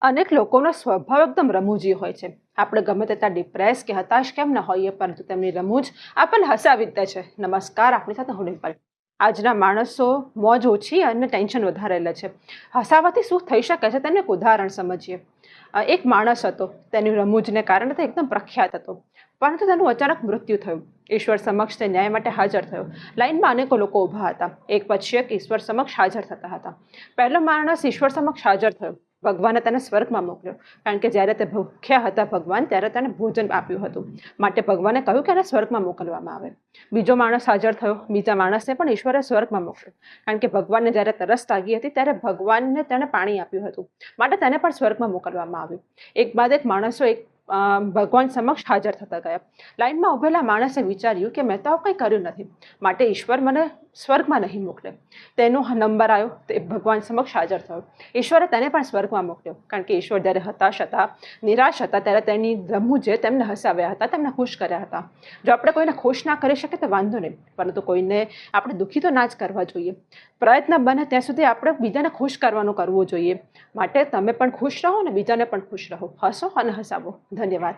અનેક લોકોનો સ્વભાવ એકદમ રમૂજી હોય છે. આપણે ગમે તેટલા ડિપ્રેસ કે હતાશ કેમ ન હોઈએ, પરંતુ તેમની રમૂજ આપણને હસાવી દે છે. નમસ્કાર, આપણી સાથે હું ડિમ્પલ. આજના માણસો મોજ ઓછી અને ટેન્શન વધારે લે છે. હસાવાથી શું થઈ શકે છે તેનું એક ઉદાહરણ સમજીએ. એક માણસ હતો, તેની રમૂજને કારણે તે એકદમ પ્રખ્યાત હતો, પરંતુ તેનું અચાનક મૃત્યુ થયું. ઈશ્વર સમક્ષ તે ન્યાય માટે હાજર થયો. લાઈનમાં અનેકો લોકો ઊભા હતા, એક પછી એક ઈશ્વર સમક્ષ હાજર થતા હતા. પહેલો માણસ ઈશ્વર સમક્ષ હાજર થયો. ભગવાને તેને સ્વર્ગમાં મોકલ્યો, કારણ કે જ્યારે તે ભૂખ્યા હતા ભગવાન, ત્યારે તેને ભોજન આપ્યું હતું. માટે ભગવાને કહ્યું કે એને સ્વર્ગમાં મોકલવામાં આવે. બીજો માણસ હાજર થયો. બીજા માણસને પણ ઈશ્વરે સ્વર્ગમાં મોકલ્યો, કારણ કે ભગવાનને જ્યારે તરસ લાગી હતી ત્યારે ભગવાનને તેણે પાણી આપ્યું હતું. માટે તેને પણ સ્વર્ગમાં મોકલવામાં આવ્યું. એક બાદ એક માણસો ભગવાન સમક્ષ હાજર થતા ગયા. લાઈનમાં ઉભેલા માણસે વિચાર્યું કે મેં તો આવું કંઈ કર્યું નથી, માટે ઈશ્વર મને સ્વર્ગમાં નહીં મોકલે. તેનો નંબર આવ્યો, તે ભગવાન સમક્ષ હાજર થયો. ઈશ્વરે તેને પણ સ્વર્ગમાં મોકલ્યો, કારણ કે ઈશ્વર જ્યારે હતાશ હતા, નિરાશ હતા, ત્યારે તેની રમૂજે તેમને હસાવ્યા હતા, તેમને ખુશ કર્યા હતા. જો આપણે કોઈને ખુશ ના કરી શકીએ તો વાંધો નહીં, પરંતુ કોઈને આપણે દુઃખી તો ના જ કરવા જોઈએ. પ્રયત્ન બને ત્યાં સુધી આપણે બીજાને ખુશ કરવાનું કરવું જોઈએ. માટે તમે પણ ખુશ રહો અને બીજાને પણ ખુશ રહો. હસો અને હસાવો. ધન્યવાદ.